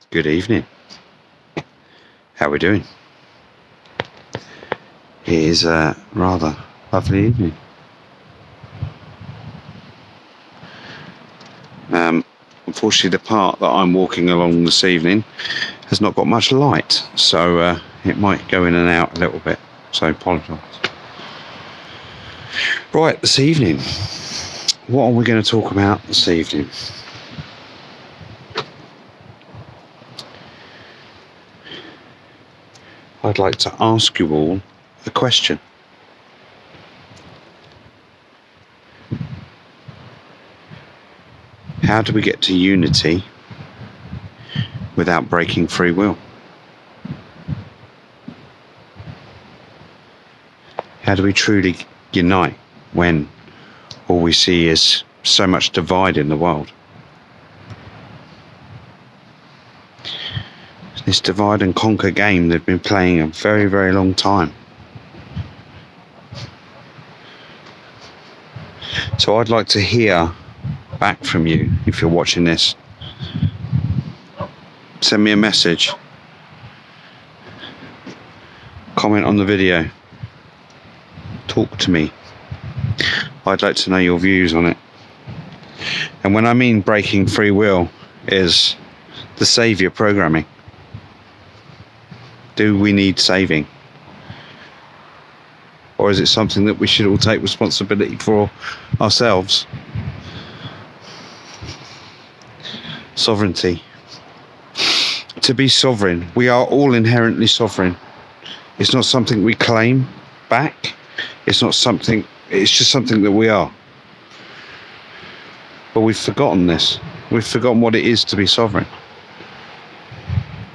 Good evening. How are we doing? It is a rather lovely evening. Unfortunately, the part that I'm walking along this evening has not got much light, so it might go in and out a little bit, so I apologise. Right, this evening, what are we going to talk about this evening? I'd like to ask you all a question. How do we get to unity without breaking free will? How do we truly unite when all we see is so much divide in the world? This divide and conquer game they've been playing a very, very long time. So I'd like to hear back from you if you're watching this. Send me a message. Comment on the video. Talk to me. I'd like to know your views on it. And when I mean breaking free will, is the saviour programming. Do we need saving? Or is it something that we should all take responsibility for ourselves? Sovereignty. To be sovereign, we are all inherently sovereign. It's not something we claim back. It's just something that we are. But we've forgotten this. We've forgotten what it is to be sovereign.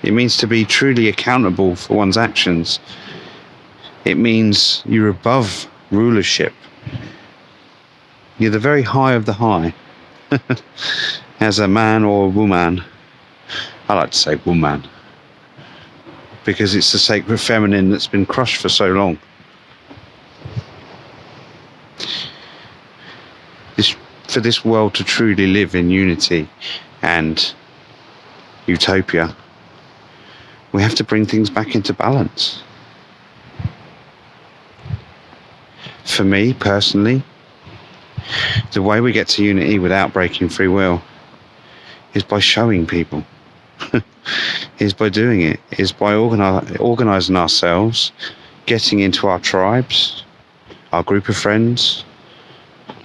It means to be truly accountable for one's actions. It means you're above rulership. You're the very high of the high. As a man or a woman. I like to say woman. Because it's the sacred feminine that's been crushed for so long. For this world to truly live in unity and utopia, we have to bring things back into balance. For me, personally, the way we get to unity without breaking free will is by showing people. Is by doing it. Is by organising ourselves, getting into our tribes, our group of friends,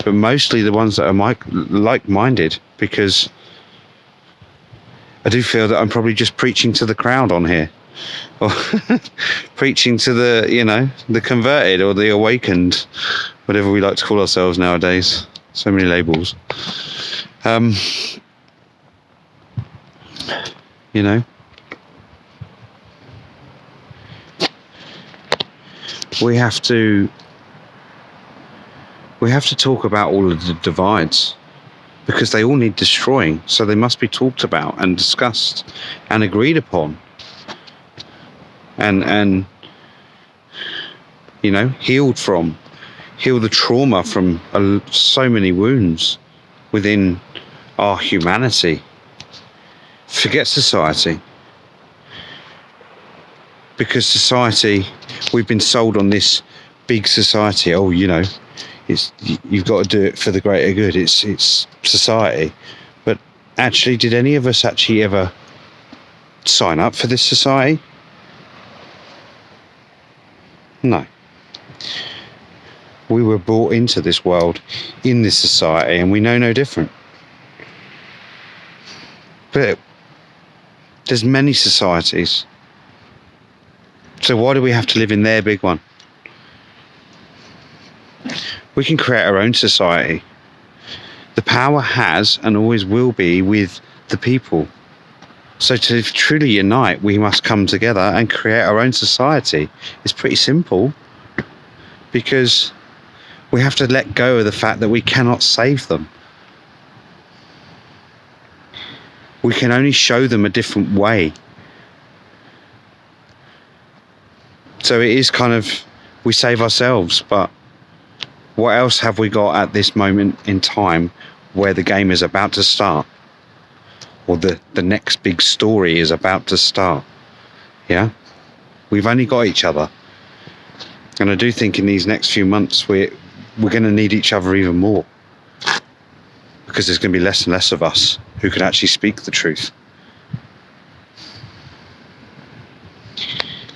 but mostly the ones that are like-minded, because I do feel that I'm probably just preaching to the crowd on here, or preaching to the converted or the awakened, whatever we like to call ourselves nowadays. So many labels. We have to talk about all of the divides, because they all need destroying, so they must be talked about and discussed and agreed upon, and healed from. Heal the trauma from so many wounds within our humanity. Forget society. Because society, we've been sold on this big society. Oh, you've got to do it for the greater good. It's society. But actually, did any of us actually ever sign up for this society? No. We were brought into this world, in this society, and we know no different. But there's many societies. So why do we have to live in their big one? We can create our own society. The power has and always will be with the people. So to truly unite, we must come together and create our own society. It's pretty simple, because we have to let go of the fact that we cannot save them. We can only show them a different way. So it is kind of, we save ourselves, but what else have we got at this moment in time where the game is about to start? or the next big story is about to start. Yeah? We've only got each other. And I do think in these next few months we're going to need each other even more, because there's going to be less and less of us who can actually speak the truth.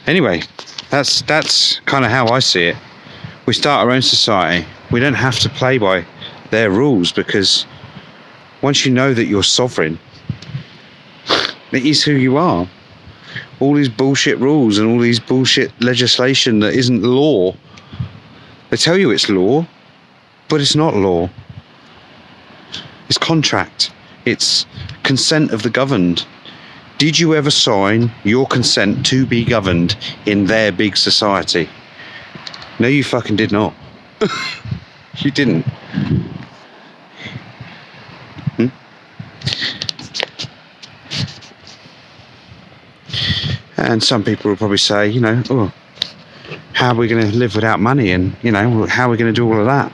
Anyway, that's kind of how I see it. We start our own society. We don't have to play by their rules, because once you know that you're sovereign, it is who you are. All these bullshit rules and all these bullshit legislation that isn't law, they tell you it's law, but it's not law. It's contract. It's consent of the governed. Did you ever sign your consent to be governed in their big society? No, you fucking did not. You didn't. And some people will probably say, you know, oh, how are we going to live without money? And, you know, how are we going to do all of that?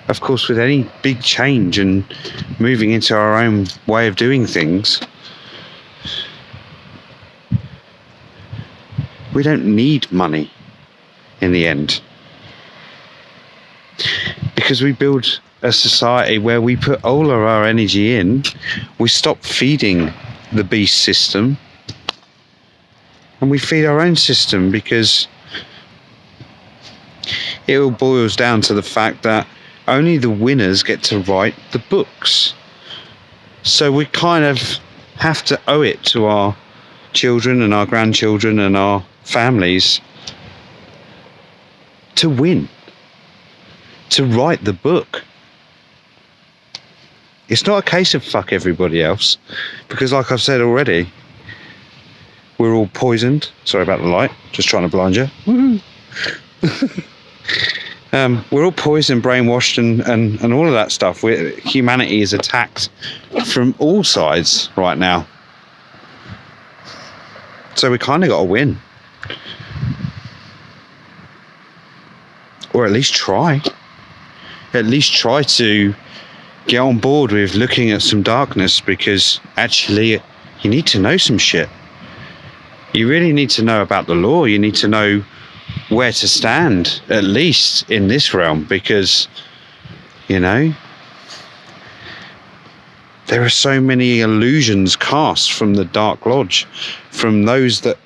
Of course, with any big change and moving into our own way of doing things, we don't need money in the end. Because we build a society where we put all of our energy in, we stop feeding the beast system, and we feed our own system, because it all boils down to the fact that only the winners get to write the books. So we kind of have to owe it to our children and our grandchildren and our families to win, to write the book. It's not a case of fuck everybody else, because like I've said already, we're all poisoned. Sorry about the light, just trying to blind you. We're all poisoned, brainwashed, and all of that stuff. Humanity is attacked from all sides right now. So we kind of got to win. Or at least try. At least try to get on board with looking at some darkness, because actually you need to know some shit. You really need to know about the law. You need to know where to stand, at least in this realm, because, you know, there are so many illusions cast from the Dark Lodge, from those that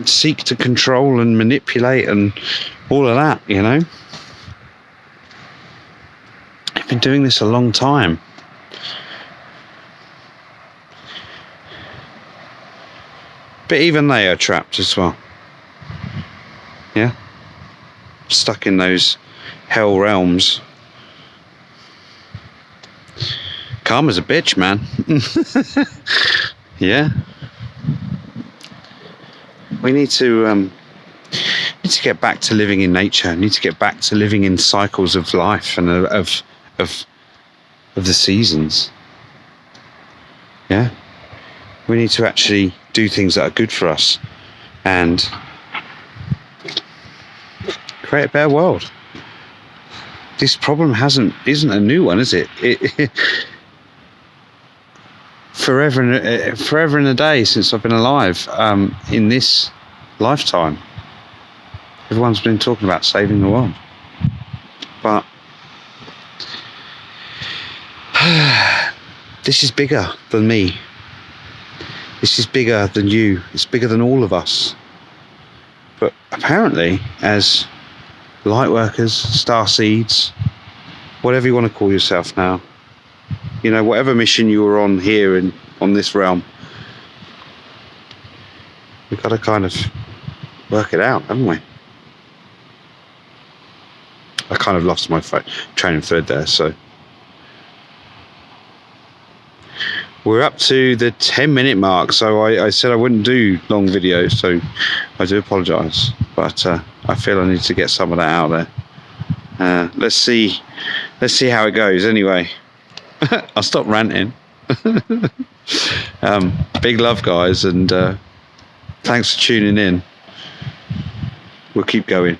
seek to control and manipulate and all of that, you know. I've been doing this a long time. But even they are trapped as well. Yeah? Stuck in those hell realms. Karma's a bitch, man. Yeah? We need to get back to living in nature. Need to get back to living in cycles of life and of the seasons. Yeah? We need to actually do things that are good for us and create a better world. This problem isn't a new one, is it? Forever and a day since I've been alive, in this lifetime, everyone's been talking about saving the world. But this is bigger than me. This is bigger than you. It's bigger than all of us. But apparently, as light workers, star seeds, whatever you want to call yourself now, you know, whatever mission you were on here and on this realm, we've got to kind of work it out, haven't we? I kind of lost my train of thread there, so. We're up to the 10-minute mark, so I said I wouldn't do long videos, so I do apologise. But I feel I need to get some of that out there. Let's see how it goes. Anyway, I'll stop ranting. Big love, guys, and thanks for tuning in. We'll keep going.